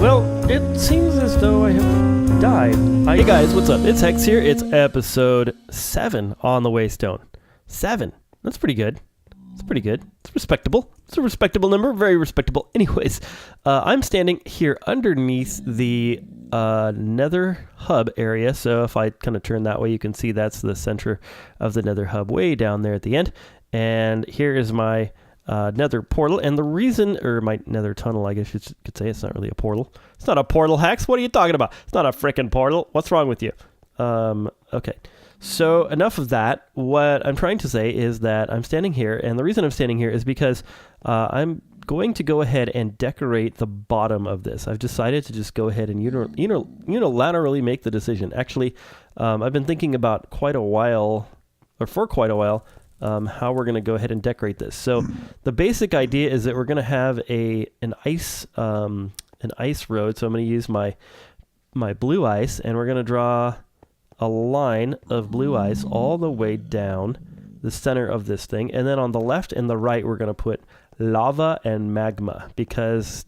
Well, it seems as though I have died. Hey guys, what's up? It's Hex here. It's episode 7 on the Waystone. 7. That's pretty good. It's pretty good. It's respectable. It's a respectable number. Very respectable. Anyways, I'm standing here underneath the nether hub area. So if I kind of turn that way, you can see that's the center of the nether hub way down there at the end. And here is my nether portal, and the reason, or my nether tunnel, I guess you could say. It's not really a portal. It's not a portal, Hex. What are you talking about? It's not a frickin' portal. What's wrong with you? Okay. So enough of that. What I'm trying to say is that I'm standing here, and the reason I'm standing here is because I'm going to go ahead and decorate the bottom of this. I've decided to just go ahead and unilaterally make the decision. Actually, I've been thinking about for quite a while, how we're going to go ahead and decorate this. So the basic idea is that we're going to have an ice road. So I'm going to use my blue ice, and we're going to draw a line of blue ice all the way down the center of this thing. And then on the left and the right, we're going to put lava and magma, because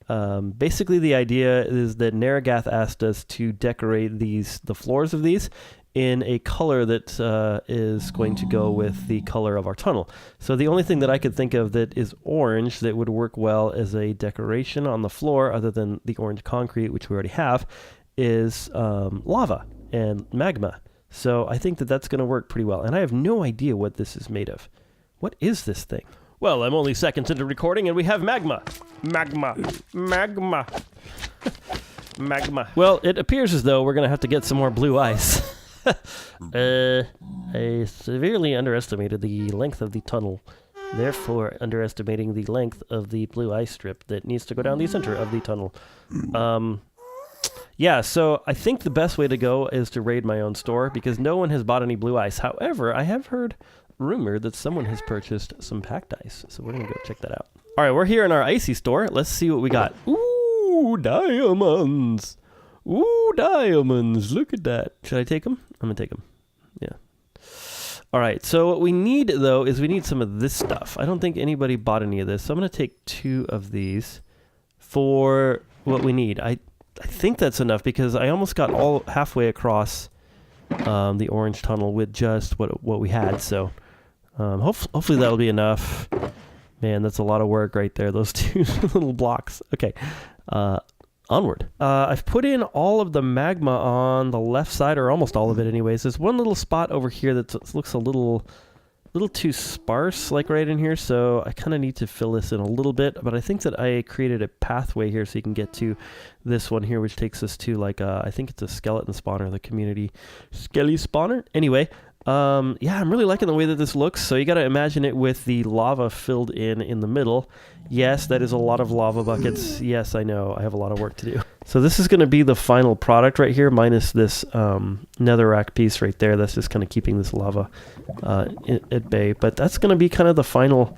basically the idea is that Naragath asked us to decorate the floors of these in a color that is going to go with the color of our tunnel. So the only thing that I could think of that is orange that would work well as a decoration on the floor, other than the orange concrete, which we already have, is lava and magma. So I think that that's going to work pretty well. And I have no idea what this is made of. What is this thing? Well, I'm only seconds into recording, and we have magma. Magma. Magma. Magma. Well, it appears as though we're going to have to get some more blue ice. I severely underestimated the length of the tunnel, therefore underestimating the length of the blue ice strip that needs to go down the center of the tunnel. Yeah, so I think the best way to go is to raid my own store, because no one has bought any blue ice. However, I have heard rumor that someone has purchased some packed ice, so we're gonna go check that out. All right, we're here in our icy store. Let's see what we got. Ooh, diamonds. Ooh, diamonds. Look at that. Should I take them? I'm going to take them. Yeah. All right. So what we need, though, is we need some of this stuff. I don't think anybody bought any of this. So I'm going to take 2 of these for what we need. I think that's enough, because I almost got all halfway across the orange tunnel with just what we had. So hopefully that'll be enough. Man, that's a lot of work right there. Those 2 little blocks. Okay. Onward. I've put in all of the magma on the left side, or almost all of it anyways. There's one little spot over here that looks a little too sparse, like right in here, so I kind of need to fill this in a little bit, but I think that I created a pathway here so you can get to this one here, which takes us to I think it's a skeleton spawner, the community skelly spawner. Anyway, yeah, I'm really liking the way that this looks. So you got to imagine it with the lava filled in the middle. Yes, that is a lot of lava buckets. Yes, I know. I have a lot of work to do. So this is going to be the final product right here, minus this netherrack piece right there. That's just kind of keeping this lava at bay. But that's going to be kind of the final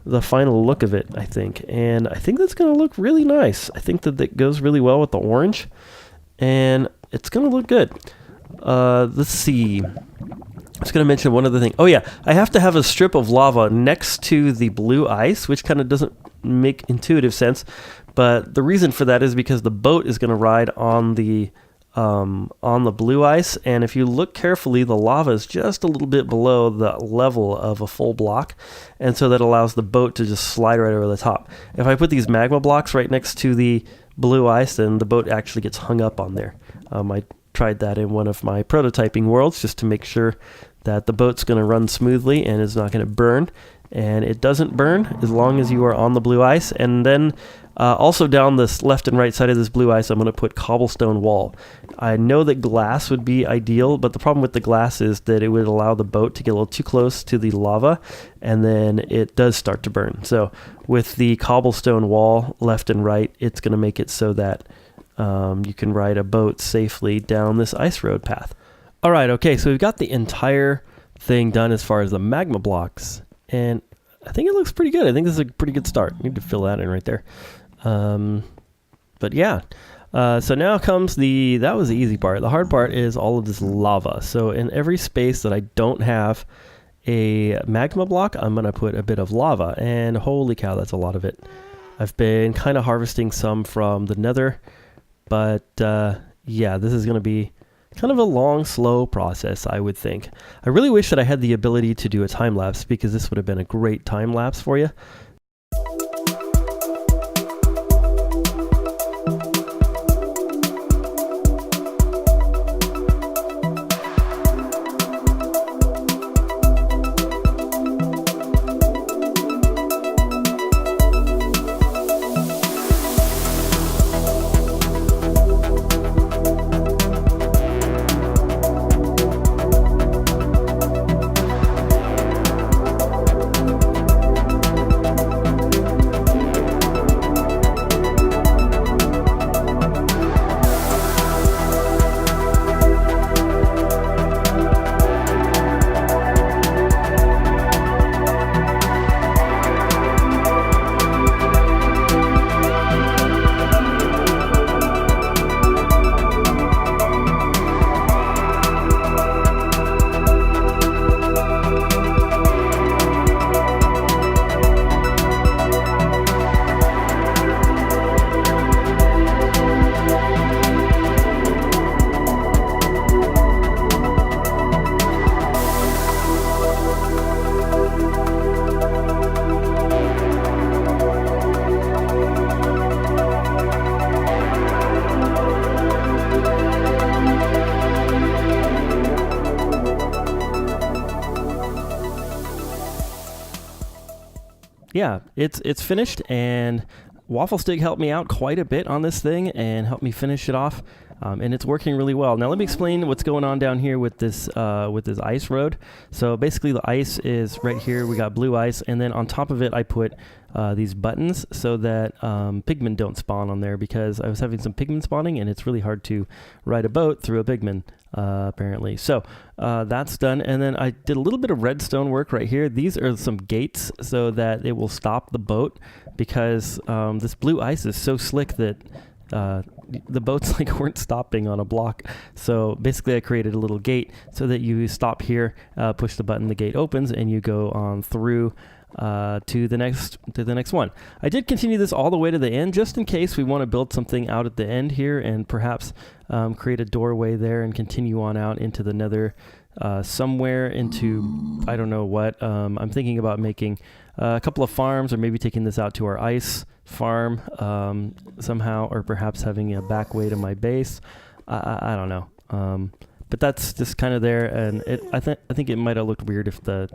look of it, I think. And I think that's going to look really nice. I think that goes really well with the orange, and it's going to look good. Let's see. I was going to mention one other thing. Oh yeah, I have to have a strip of lava next to the blue ice, which kind of doesn't make intuitive sense. But the reason for that is because the boat is going to ride on the blue ice, and if you look carefully, the lava is just a little bit below the level of a full block, and so that allows the boat to just slide right over the top. If I put these magma blocks right next to the blue ice, then the boat actually gets hung up on there. I tried that in one of my prototyping worlds just to make sure that the boat's going to run smoothly and it's not going to burn. And it doesn't burn as long as you are on the blue ice. And then also down this left and right side of this blue ice, I'm going to put cobblestone wall. I know that glass would be ideal, but the problem with the glass is that it would allow the boat to get a little too close to the lava, and then it does start to burn. So with the cobblestone wall left and right, it's going to make it so that you can ride a boat safely down this ice road path. All right, okay, so we've got the entire thing done as far as the magma blocks, and I think it looks pretty good. I think this is a pretty good start. Need to fill that in right there. But yeah, so now comes that was the easy part. The hard part is all of this lava. So in every space that I don't have a magma block, I'm going to put a bit of lava, and holy cow, that's a lot of it. I've been kind of harvesting some from the nether, but yeah, this is going to be kind of a long, slow process, I would think. I really wish that I had the ability to do a time lapse, because this would have been a great time lapse for you. Yeah, it's finished, and Waffle Stick helped me out quite a bit on this thing and helped me finish it off, and it's working really well. Now let me explain what's going on down here with this ice road. So basically the ice is right here. We got blue ice, and then on top of it I put these buttons so that pigmen don't spawn on there, because I was having some pigmen spawning and it's really hard to ride a boat through a pigmen apparently. So that's done, and then I did a little bit of redstone work right here. These are some gates so that it will stop the boat, because this blue ice is so slick that the boats like weren't stopping on a block. So basically I created a little gate so that you stop here, push the button, the gate opens, and you go on through to the next one. I did continue this all the way to the end, just in case we want to build something out at the end here, and perhaps create a doorway there and continue on out into the nether, somewhere into, I don't know what. I'm thinking about making a couple of farms, or maybe taking this out to our ice farm somehow, or perhaps having a back way to my base. I don't know. But that's just kind of there, and I think it might have looked weird if the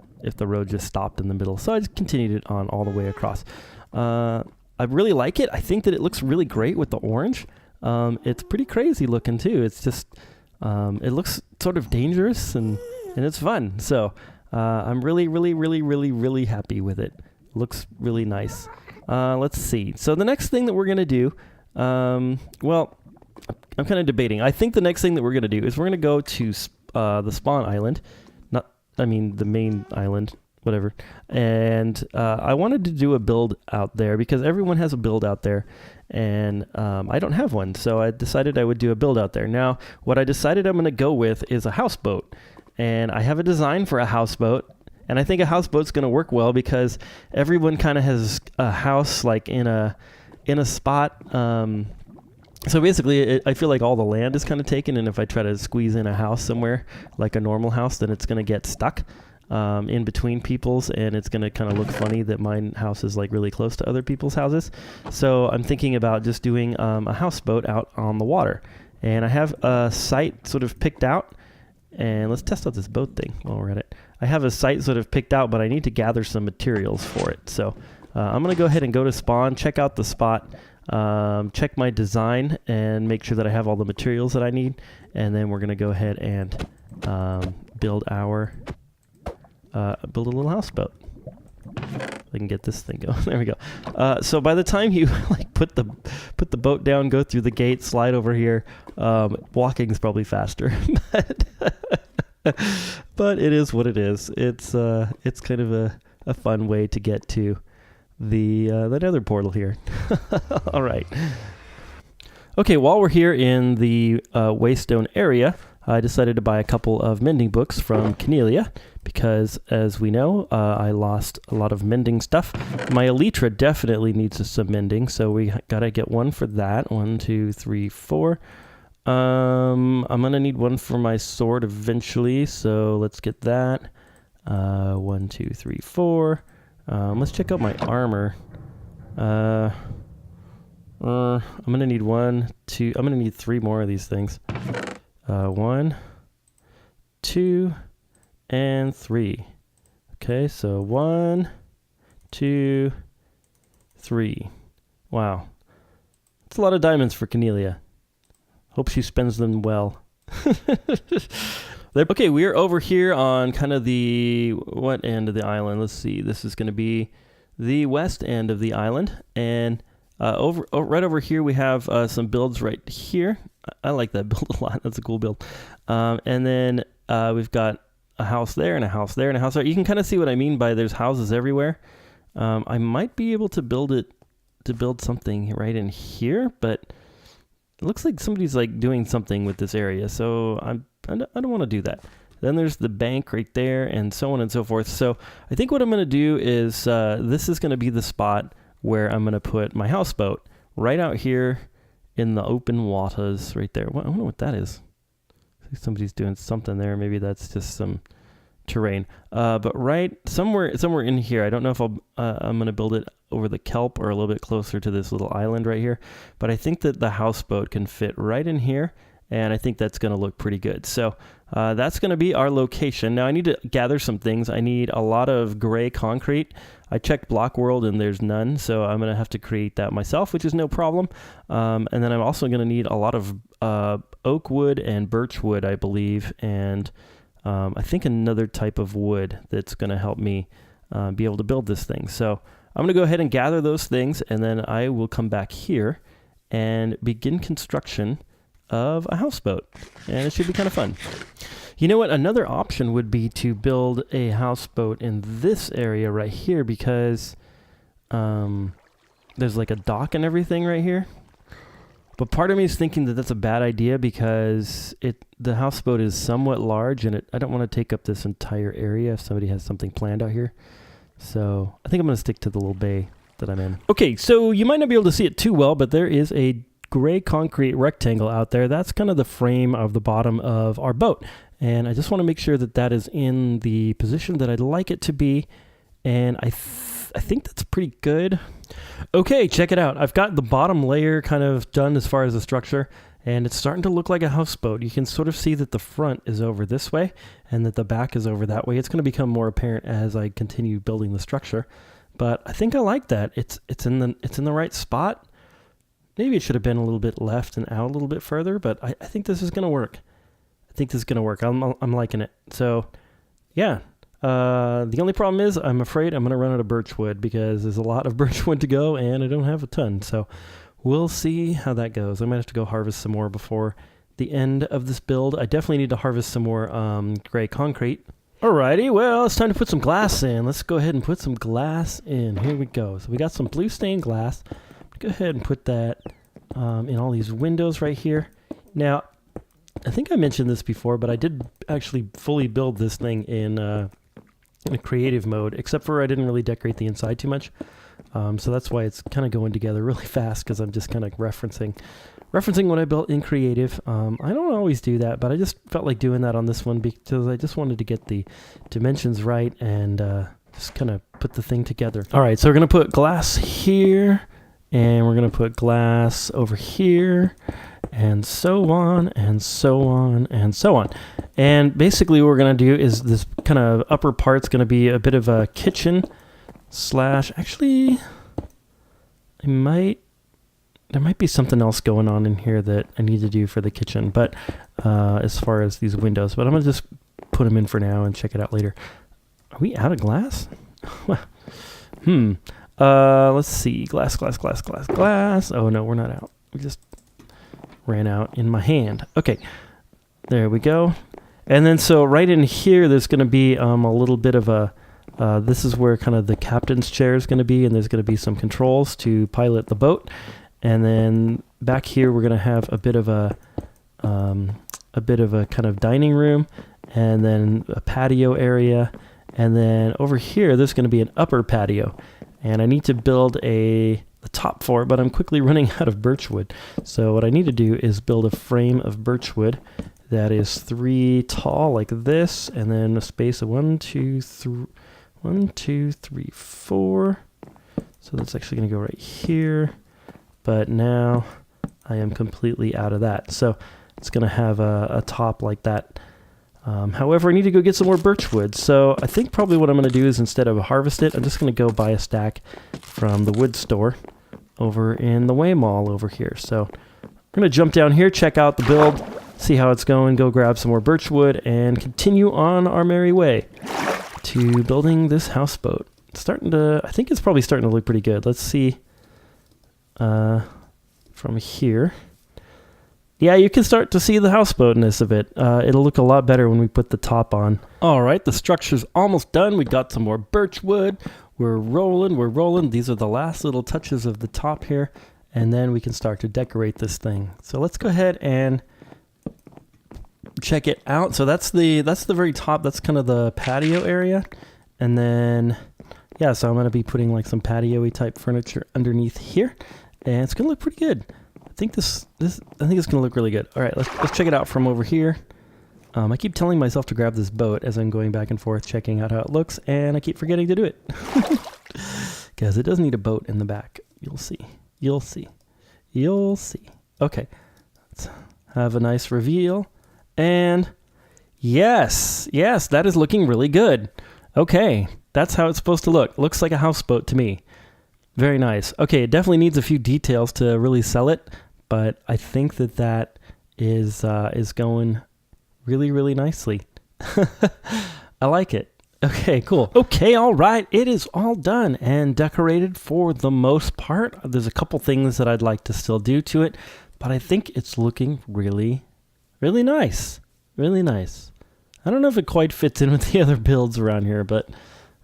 road just stopped in the middle. So I just continued it on all the way across. I really like it. I think that it looks really great with the orange. It's pretty crazy looking too. It's just it looks sort of dangerous, and it's fun. So I'm really happy with it. Looks really nice. Let's see. So the next thing that we're gonna do, well, I'm kind of debating. I think the next thing that we're going to do is we're going to go to the spawn island. The main island, whatever. And I wanted to do a build out there, because everyone has a build out there, and I don't have one. So I decided I would do a build out there. Now, what I decided I'm going to go with is a houseboat. And I have a design for a houseboat. And I think a houseboat's going to work well, because everyone kind of has a house like in a spot. So basically, I feel like all the land is kind of taken, and if I try to squeeze in a house somewhere, like a normal house, then it's going to get stuck in between people's, and it's going to kind of look funny that my house is like really close to other people's houses. So I'm thinking about just doing a houseboat out on the water. And I have a site sort of picked out, and let's test out this boat thing while we're at it. I have a site sort of picked out, but I need to gather some materials for it. So I'm going to go ahead and go to spawn, check out the spot, check my design, and make sure that I have all the materials that I need, and then we're gonna go ahead and build a little houseboat. I can get this thing going. There we go. So by the time you like put the boat down, go through the gate, slide over here, walking is probably faster. But it is what it is. It's kind of a fun way to get to the nether portal here. All right. Okay, while we're here in the Waystone area, I decided to buy a couple of mending books from Cornelia because, as we know, I lost a lot of mending stuff. My elytra definitely needs some mending, so we gotta get one for that. 1, 2, 3, 4. I'm gonna need one for my sword eventually, so let's get that. 1, 2, 3, 4. Let's check out my armor. I'm gonna need 1, 2. I'm gonna need 3 more of these things. 1, 2, and 3. Okay, so 1, 2, 3. Wow, that's a lot of diamonds for Cornelia. Hope she spends them well. Okay, we're over here on kind of the, what end of the island? Let's see. This is going to be the west end of the island. And right over here, we have some builds right here. I like that build a lot. That's a cool build. And then we've got a house there and a house there and a house there. You can kind of see what I mean by there's houses everywhere. I might be able to build something right in here, but it looks like somebody's like doing something with this area, so I don't want to do that. Then there's the bank right there, and so on and so forth. So I think what I'm going to do is this is going to be the spot where I'm going to put my houseboat right out here in the open waters right there. I don't know what that is. I think somebody's doing something there. Maybe that's just some terrain. But right somewhere in here, I don't know if I'm going to build it over the kelp or a little bit closer to this little island right here, but I think that the houseboat can fit right in here, and I think that's going to look pretty good. So that's going to be our location. Now I need to gather some things. I need a lot of gray concrete. I checked Block World and there's none, so I'm going to have to create that myself, which is no problem. And then I'm also going to need a lot of oak wood and birch wood, I believe, and I think another type of wood that's going to help me be able to build this thing. So I'm going to go ahead and gather those things, and then I will come back here and begin construction of a houseboat. And it should be kind of fun. You know what? Another option would be to build a houseboat in this area right here, because there's like a dock and everything right here. But part of me is thinking that that's a bad idea because the houseboat is somewhat large, and I don't want to take up this entire area if somebody has something planned out here. So I think I'm going to stick to the little bay that I'm in. Okay, so you might not be able to see it too well, but there is a gray concrete rectangle out there. That's kind of the frame of the bottom of our boat. And I just want to make sure that that is in the position that I'd like it to be. And I think that's pretty good. Okay, check it out. I've got the bottom layer kind of done as far as the structure, and it's starting to look like a houseboat. You can sort of see that the front is over this way and that the back is over that way. It's going to become more apparent as I continue building the structure, but I think I like that. It's in the right spot. Maybe it should have been a little bit left and out a little bit further, but I think this is going to work. I'm liking it. So, yeah. The only problem is I'm afraid I'm going to run out of birch wood because there's a lot of birch wood to go and I don't have a ton. So we'll see how that goes. I might have to go harvest some more before the end of this build. I definitely need to harvest some more gray concrete. Alrighty, well, it's time to put some glass in. Let's go ahead and put some glass in. Here we go. So we got some blue stained glass. Go ahead and put that in all these windows right here. Now, I think I mentioned this before, but I did actually fully build this thing in a creative mode, except for I didn't really decorate the inside too much. So that's why it's kind of going together really fast, because I'm just kind of referencing what I built in creative. I don't always do that, but I just felt like doing that on this one because I just wanted to get the dimensions right and just kind of put the thing together. All right, so we're going to put glass here, and we're going to put glass over here, and so on, and so on, and so on. And basically what we're going to do is this kind of upper part's going to be a bit of a kitchen slash, actually, there might be something else going on in here that I need to do for the kitchen, but as far as these windows, but I'm going to just put them in for now and check it out later. Are we out of glass? Let's see. Glass. Oh no, we're not out. We just ran out in my hand. Okay, there we go. And then so right in here, there's going to be a little bit of a, this is where kind of the captain's chair is going to be, and there's going to be some controls to pilot the boat. And then back here, we're going to have a bit of a a bit of a kind of dining room, and then a patio area, and then over here there's going to be an upper patio, and I need to build the top for it, but I'm quickly running out of birchwood. So what I need to do is build a frame of birchwood that is 3 tall like this, and then a space of 1, 2, 3, 4. So that's actually going to go right here, but now I am completely out of that. So it's going to have a top like that. However, I need to go get some more birchwood. So I think probably what I'm going to do is, instead of harvest it, I'm just going to go buy a stack from the wood store over in the Way Mall over here. So I'm going to jump down here, check out the build, see how it's going, go grab some more birchwood, and continue on our merry way to building this houseboat. I think it's probably starting to look pretty good. Let's see from here. Yeah, you can start to see the houseboatness of it. It'll look a lot better when we put the top on. All right, the structure's almost done. We got some more birchwood. We're rolling. These are the last little touches of the top here, and then we can start to decorate this thing. So let's go ahead and check it out. So that's the very top. That's kind of the patio area, and then yeah, so I'm going to be putting like some patio-y type furniture underneath here, and it's going to look pretty good. I think it's going to look really good. All right, let's check it out from over here. I keep telling myself to grab this boat as I'm going back and forth checking out how it looks, and I keep forgetting to do it. Because it does need a boat in the back. You'll see. Okay, let's have a nice reveal. And yes, that is looking really good. Okay, that's how it's supposed to look. Looks like a houseboat to me. Very nice. Okay, it definitely needs a few details to really sell it, but I think that is going really, really nicely. I like it. Okay, cool. Okay, all right. It is all done and decorated for the most part. There's a couple things that I'd like to still do to it, but I think it's looking really, really nice. Really nice. I don't know if it quite fits in with the other builds around here, but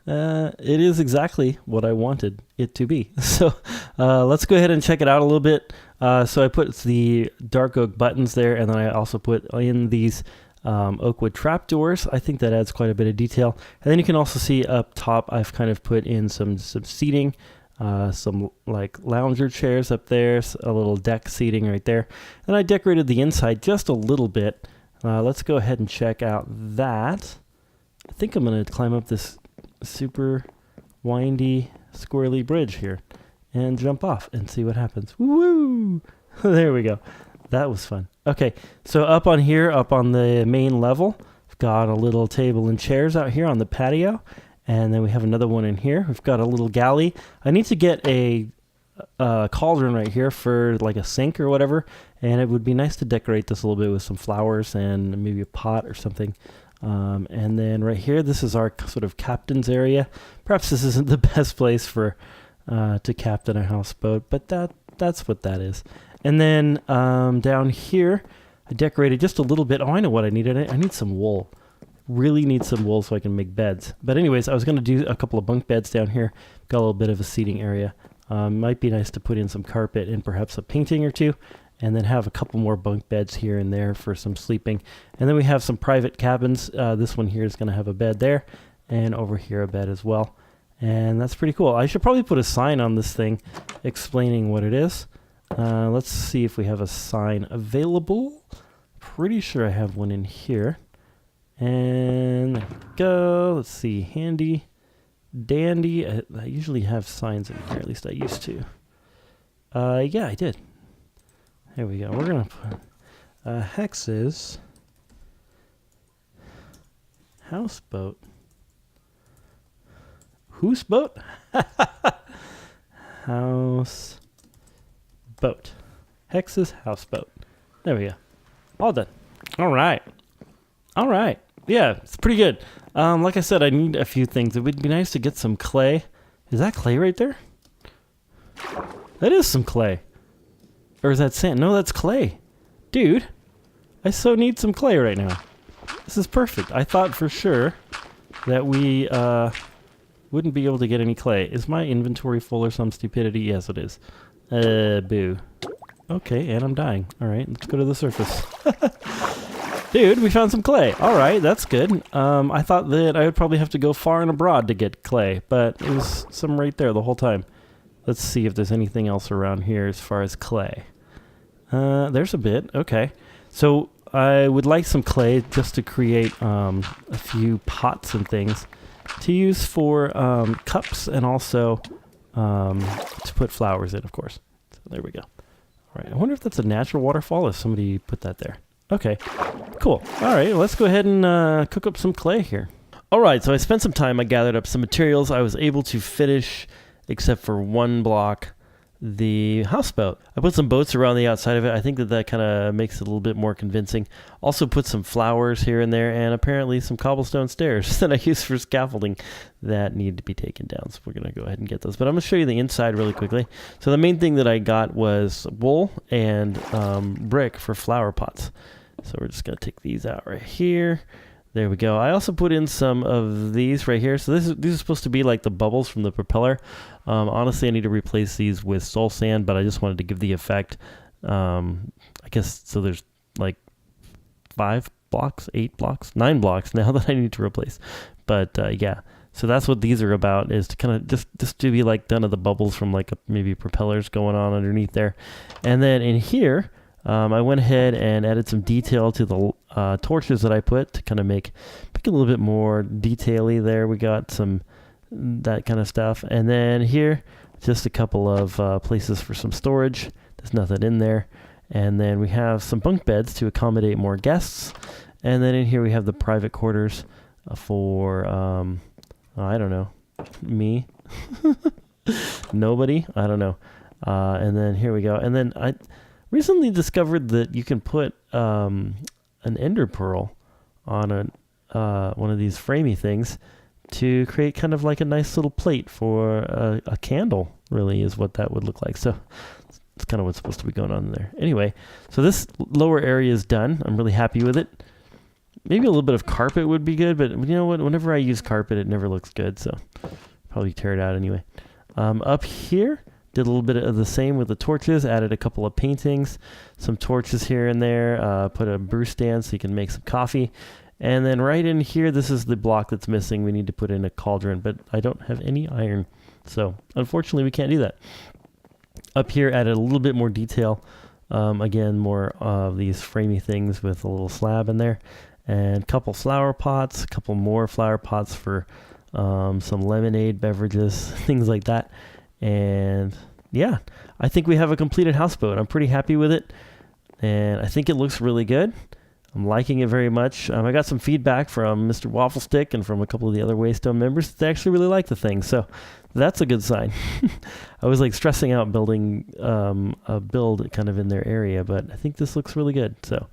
it is exactly what I wanted it to be. So let's go ahead and check it out a little bit. So I put the dark oak buttons there, and then I also put in these oak wood trapdoors. I think that adds quite a bit of detail. And then you can also see up top, I've kind of put in some seating, some like lounger chairs up there, a little deck seating right there. And I decorated the inside just a little bit. Let's go ahead and check out that. I think I'm going to climb up this super windy, squirrely bridge here and jump off and see what happens. Woo! There we go. That was fun. Okay, so up on here, up on the main level, we've got a little table and chairs out here on the patio, and then we have another one in here. We've got a little galley. I need to get a cauldron right here for like a sink or whatever, and it would be nice to decorate this a little bit with some flowers and maybe a pot or something. And then right here, this is our sort of captain's area. Perhaps this isn't the best place for to captain a houseboat, but that's what that is. And then down here, I decorated just a little bit. Oh, I know what I needed. I need some wool. Really need some wool so I can make beds. But anyways, I was going to do a couple of bunk beds down here. Got a little bit of a seating area. Might be nice to put in some carpet and perhaps a painting or two, and then have a couple more bunk beds here and there for some sleeping. And then we have some private cabins. This one here is going to have a bed there, and over here a bed as well. And that's pretty cool. I should probably put a sign on this thing explaining what it is. Let's see if we have a sign available. Pretty sure I have one in here. And there we go. Let's see. Handy dandy. I usually have signs in here. At least I used to. Yeah, I did. There we go. We're going to put Hex's houseboat. Whose boat? Houseboat. Hex's houseboat. There we go. All done. All right. Yeah, it's pretty good. Like I said, I need a few things. It would be nice to get some clay. Is that clay right there? That is some clay. Or is that sand? No, that's clay. Dude, I so need some clay right now. This is perfect. I thought for sure that we wouldn't be able to get any clay. Is my inventory full or some stupidity? Yes, it is. Boo. Okay, and I'm dying. All right, let's go to the surface. Dude, we found some clay. All right, that's good. I thought that I would probably have to go far and abroad to get clay, but it was some right there the whole time. Let's see if there's anything else around here as far as clay. There's a bit. Okay. So I would like some clay just to create a few pots and things to use for cups and also to put flowers in, of course. So there we go. All right. I wonder if that's a natural waterfall if somebody put that there. Okay, cool. All right, let's go ahead and cook up some clay here. All right, so I spent some time. I gathered up some materials. I was able to finish, except for one block, the houseboat. I put some boats around the outside of it. I think that kind of makes it a little bit more convincing. Also put some flowers here and there, and apparently some cobblestone stairs that I use for scaffolding that need to be taken down. So we're going to go ahead and get those. But I'm going to show you the inside really quickly. So the main thing that I got was wool and brick for flower pots. So we're just going to take these out right here. There we go. I also put in some of these right here. So these are supposed to be like the bubbles from the propeller. Honestly, I need to replace these with soul sand, but I just wanted to give the effect. I guess, so there's like 5 blocks, 8 blocks, 9 blocks now that I need to replace. But yeah, so that's what these are about, is to kind of just to be like none of the bubbles from like maybe propellers going on underneath there. And then in here, I went ahead and added some detail to the torches that I put to kind of make it a little bit more detail-y there. We got some that kind of stuff. And then here, just a couple of places for some storage. There's nothing in there. And then we have some bunk beds to accommodate more guests. And then in here we have the private quarters for, I don't know, me, nobody, I don't know. And then here we go. And then I recently discovered that you can put an ender pearl on one of these framey things to create kind of like a nice little plate for a candle, really, is what that would look like. So it's kind of what's supposed to be going on there. Anyway, so this lower area is done. I'm really happy with it. Maybe a little bit of carpet would be good, but you know what? Whenever I use carpet, it never looks good, so probably tear it out anyway. Up here, did a little bit of the same with the torches, added a couple of paintings, some torches here and there, put a brew stand so you can make some coffee. And then right in here, this is the block that's missing. We need to put in a cauldron, but I don't have any iron. So unfortunately, we can't do that. Up here, added a little bit more detail. Again, more of these framey things with a little slab in there. And a couple flower pots, a couple more flower pots for some lemonade beverages, things like that. And yeah, I think we have a completed houseboat. I'm pretty happy with it, and I think it looks really good. I'm liking it very much. I got some feedback from Mr. Waffle Stick and from a couple of the other Waystone members that they actually really like the thing, so that's a good sign. I was like stressing out building a build kind of in their area, but I think this looks really good, so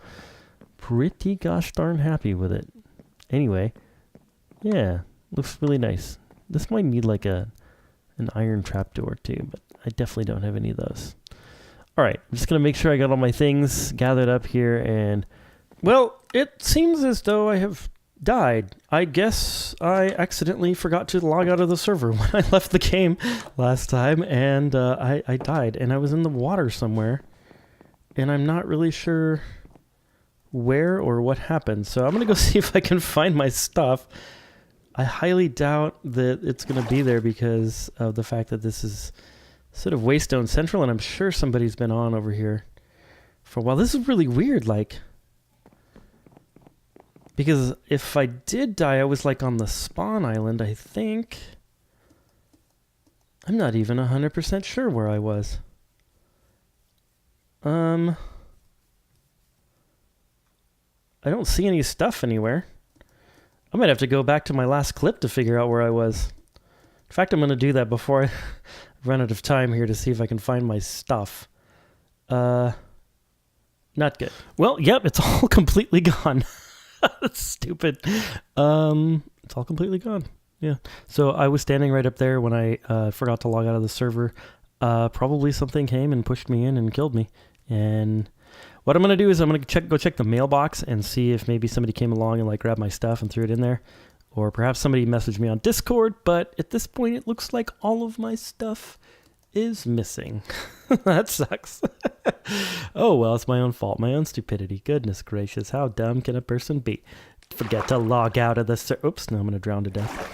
pretty gosh darn happy with it. Anyway, yeah, looks really nice. This might need like an iron trapdoor too, but I definitely don't have any of those. All right, I'm just going to make sure I got all my things gathered up here, and well, it seems as though I have died. I guess I accidentally forgot to log out of the server when I left the game last time, and I died, and I was in the water somewhere, and I'm not really sure where or what happened, so I'm going to go see if I can find my stuff. I highly doubt that it's going to be there because of the fact that this is sort of Waystone Central, and I'm sure somebody's been on over here for a while. This is really weird, like, because if I did die, I was like on the spawn island, I think. I'm not even 100% sure where I was. I don't see any stuff anywhere. I might have to go back to my last clip to figure out where I was. In fact, I'm going to do that before I run out of time here to see if I can find my stuff. Not good. Well, yep, it's all completely gone. That's stupid. It's all completely gone. Yeah. So I was standing right up there when I forgot to log out of the server. Probably something came and pushed me in and killed me. And what I'm going to do is I'm going to go check the mailbox and see if maybe somebody came along and like grabbed my stuff and threw it in there. Or perhaps somebody messaged me on Discord, but at this point it looks like all of my stuff is missing. That sucks. Oh, well, it's my own fault, my own stupidity. Goodness gracious, how dumb can a person be? Forget to log out of the oops, now I'm going to drown to death.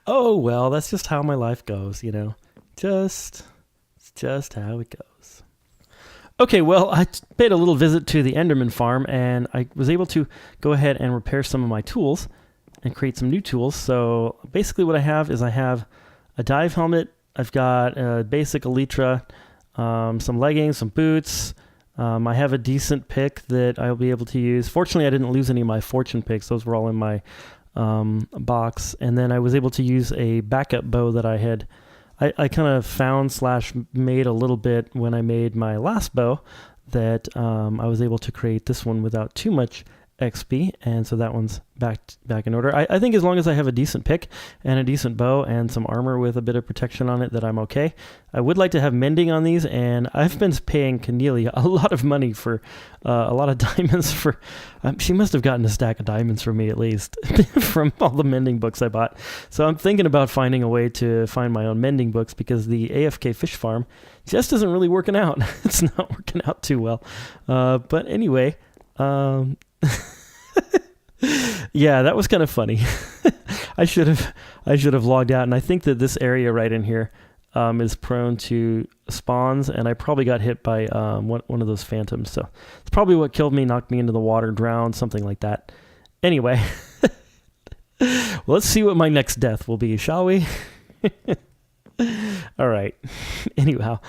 Oh, well, that's just how my life goes, you know. It's just how it goes. Okay, well, I paid a little visit to the Enderman farm, and I was able to go ahead and repair some of my tools and create some new tools. So basically what I have is I have a dive helmet, I've got a basic elytra, some leggings, some boots. I have a decent pick that I'll be able to use. Fortunately, I didn't lose any of my fortune picks. Those were all in my box. And then I was able to use a backup bow that I kind of found / made a little bit when I made my last bow, that I was able to create this one without too much XP, and so that one's back in order. I think as long as I have a decent pick and a decent bow and some armor with a bit of protection on it, that I'm okay. I would like to have mending on these, and I've been paying Cornelia a lot of money for a lot of diamonds for... she must have gotten a stack of diamonds from me at least, from all the mending books I bought. So I'm thinking about finding a way to find my own mending books, because the AFK fish farm just isn't really working out. It's not working out too well. But anyway... yeah, that was kind of funny. I should have logged out, and I think that this area right in here is prone to spawns, and I probably got hit by one of those phantoms. So it's probably what killed me, knocked me into the water, drowned, something like that. Anyway, well, let's see what my next death will be, shall we? All right. Anyhow.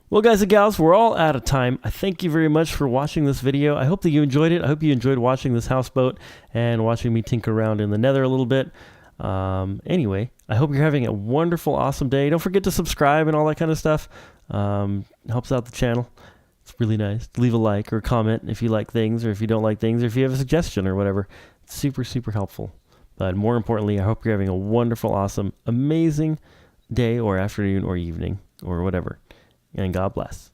Well, guys and gals, we're all out of time. I thank you very much for watching this video. I hope that you enjoyed it. I hope you enjoyed watching this houseboat and watching me tinker around in the nether a little bit. Anyway, I hope you're having a wonderful, awesome day. Don't forget to subscribe and all that kind of stuff. Helps out the channel. It's really nice. Leave a like or a comment if you like things, or if you don't like things, or if you have a suggestion or whatever. It's super, super helpful. But more importantly, I hope you're having a wonderful, awesome, amazing day or afternoon or evening or whatever. And God bless.